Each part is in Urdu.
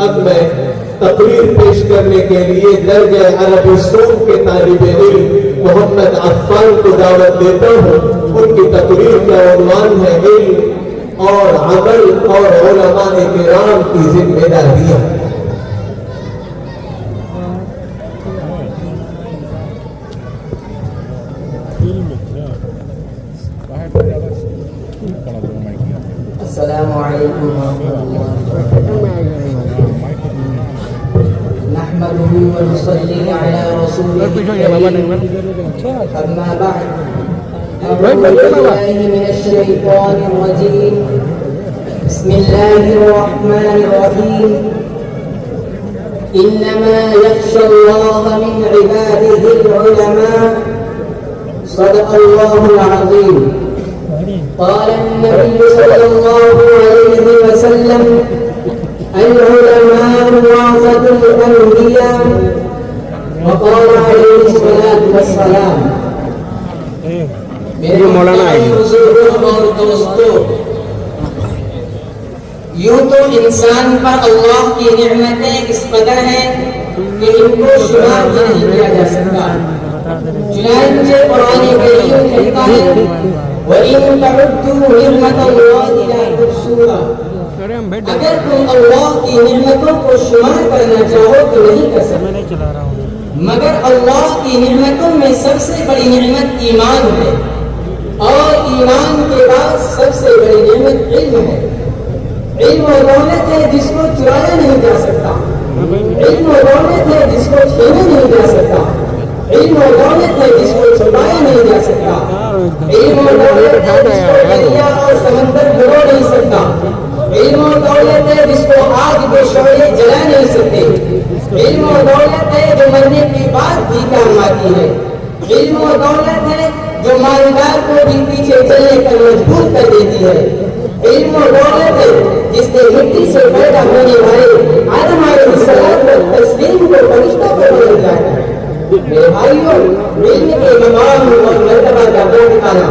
اب میں تقریر پیش کرنے کے لیے درجہ عربی سون کے طالب علم محمد عفان کو دعوت دیتا ہوں. ان کی تقریر کا عنوان ہے علم اور عمل اور علماء کرام کی ذمہ داریاں. السلام علیکم ورحمۃ اللہ وبرکاتہ. نحمده ونصلي على رسوله الكريم. اما بعد اعوذ بالله من الشیطان الرجیم. بسم الله الرحمن الرحیم. انما يخشى الله من عباده العلماء. صدق الله العظيم. قال النبي صلى الله عليه وسلم العلماء ورثة الأنبياء. وقال عليه الصلاة والسلام. میرے مولانا بزرگوں اور دوستوں، یوں تو انسان پر اللہ کی نعمتیں اس قدر ہیں کہ ان کو شمار نہیں کیا جا سکتا. چنانچہ قرآن کریم کہتا ہے وَإِن تَعُدُّوا نِعْمَةَ اللَّهِ لَا تُحْصُوهَا. اگر تم اللہ کی نعمتوں کو شمار کرنا چاہو تو نہیں کر سکتے. مگر اللہ کی نعمتوں میں سب سے بڑی نعمت ایمان ہے، اور ایمان کے بعد سب سے بڑی نعمت علم ہے. علم و دولت ہے جس کو چرایا نہیں جا سکتا. علم و دولت ہے جس کو چھینا نہیں جا سکتا. علم و دولت ہے جس کو چھپایا نہیں جا سکتا. علم و دولت ہے جس کو دریا اور سمندر بھگو نہیں سکتا. علم و دولت ہے جس کو آگ کے شعلے جلا نہیں سکتے. علم و دولت ہے جو مرنے کے بعد بھی کام آتی ہے. علم و دولت ہے جو مالدار کو بھی پیچھے چلنے پر مجبور کر دیتی ہے. علم و دولت ہے جس نے مٹی سے پیدا ہونے والے آدم علیہ السلام کو تسلیم کو فرشتوں پر بدل دیا ہے. میرے بھائیوں، علم کے مقام اور مرتبہ کا بیان کرنا.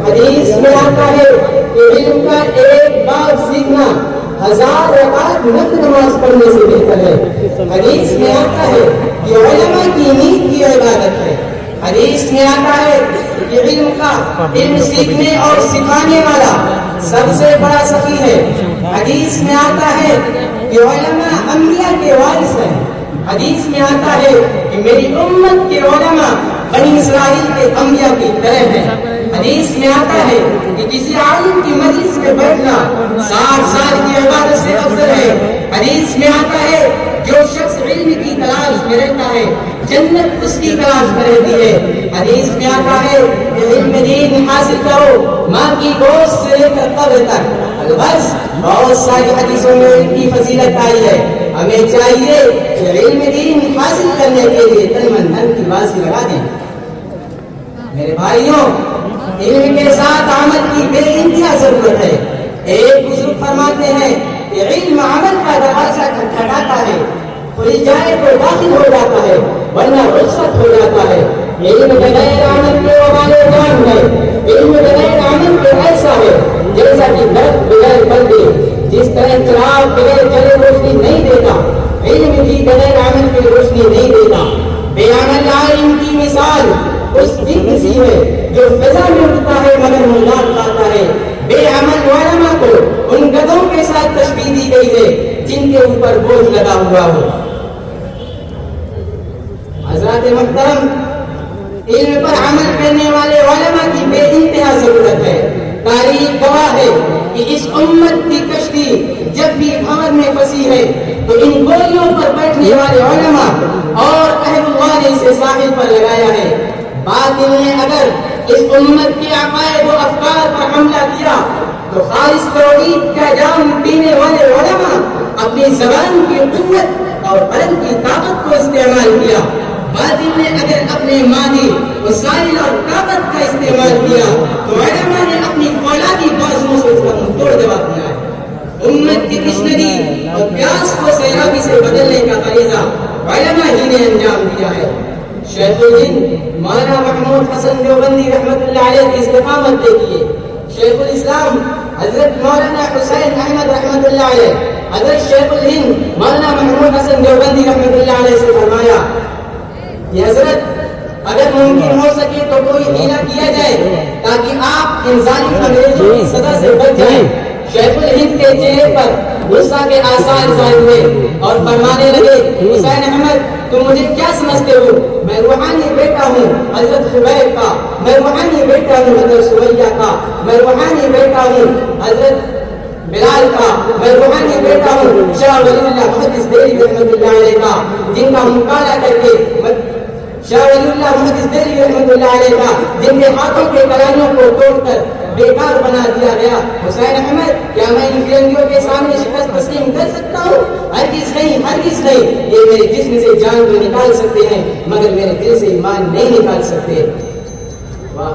حدیث میں آتا ہے کہ علم کا ایک باب سیکھنا 1000 رکعت نفل نماز پڑھنے سے بہتر ہے. حدیث میں آتا ہے کہ علماء کی نیند کی عبادت ہے. حدیث میں آتا ہے کہ علم سیکھنے اور سکھانے والا سب سے بڑا سخی ہے. حدیث میں آتا ہے کہ علماء انبیاء کے وارث ہیں. حدیث میں آتا ہے کہ میری امت کے علماء بنی اسرائیل کے انبیاء کی طرح ہیں. حدیث میں آتا ہے کہ کسی عالم کی مجلس میں بیٹھنا 60 سال کی عبادت سے افضل ہے. حدیث میں آتا ہے جو شخص علم کی تلاش میں رہتا ہے جنت اس کی تلاش میں رہتی ہے. حدیث میں آتا ہے کہ علم دین حاصل کرو ماں کی گوشت سے لے کر قبر تک. بس بہت ساری حدیثوں میں ان کی فضیلت آئی ہے. ہمیں چاہیے کہ علم دین حاصل کرنے کے لیے تن من دھن کی بازی لگا دیں. میرے بھائیوں، علم کے ساتھ عمل کی بے انتہا ضرورت ہے. ایک بزرگ فرماتے ہیں کہ علم عمل کا دروازہ کھٹکھٹاتا ہے، کھل جائے تو داخل ہو جاتا ہے ورنہ رخصت ہو جاتا ہے. علم بغیر عمل کے وبال جان ہے. علم بغیر عمل کے ایسا ہے جیسا کہ درخت بغیر پتے، جس طرح چراغ بغیر جلے روشنی نہیں دیتا، علم بھی بغیر عمل کی روشنی نہیں دیتا. بے عمل عالم کی مثال اس دن سی ہے جو فضا میں اٹھتا ہے مگر ملال کھاتا ہے. بے عمل علماء کو ان گدھوں کے ساتھ تشبیہ دی گئی ہے جن کے اوپر بوجھ لگا ہوا ہو. حضرات محترم، علم پر عمل کرنے والے علماء کی بے انتہا ضرورت ہے. تاریخ گواہ ہے کہ اس امت کی کشتی جب بھی بھنور میں پھنسی ہے تو ان گولیوں پر بیٹھنے والے علماء اور اہل اللہ نے اسے ساحل پر لگایا ہے. باطل نے اگر اس امت کے عقائد و افکار پر حملہ کیا تو خالص توحید کا جام پینے والے علماء اپنی زبان کی قوت اور قلم کی طاقت کو استعمال کیا. باطل نے اگر اپنے مادی وسائل اور طاقت کا استعمال کیا تو علماء نے اپنی فولادی بازوؤں سے اس کا منہ توڑ جواب دیا ہے. امت کی تشنگی اور پیاس کو سیرابی سے بدلنے کا فریضہ علماء ہی نے انجام دیا ہے. شیخ الہند مولانا محمود حسن دیوبندی رحمۃ اللہ علیہ کی استقامت دیکھیے. شیخ الاسلام حضرت مولانا حسین احمد رحمۃ اللہ علیہ حضرت شیخ الہند مولانا محمود حسن دیوبندی رحمۃ اللہ علیہ سے فرمایا کہ حضرت اگر ممکن ہو سکے تو کوئی ہیلا کیا جائے تاکہ آپ ان ظالم انگریزوں کی سزا سے بچ جائیں. شیخ الہند کے چہرے پر غصہ کے آثار ظاہر ہوئے اور فرمانے لگے حسین احمد تم مجھے کیا سمجھتے ہو؟ میں روحانی بیٹا ہوں حضرت خبیب کا، میں روحانی بیٹا ہوں حضرت سمیہ کا، میں روحانی بیٹا ہوں حضرت بلال کا، میں روحانی بیٹا ہوں شاہ ولی اللہ محدث دہلوی رحمۃ اللہ علیہ کا، جن کا مطالعہ کر کے شاہ ولی اللہ محدث دہلوی رحمۃ اللہ علیہ کا جن کے ہاتھوں کے کلائیوں کو توڑ کر بیکار بنا دیا گیا. حسین احمد کیا میں ان فرنگیوں کے سامنے شکست تسلیم کر سکتا ہوں؟ ہرگز نہیں، ہرگز نہیں. یہ میرے جسم سے جان تو نکال سکتے ہیں مگر میرے دل سے ایمان نہیں نکال سکتے. واہ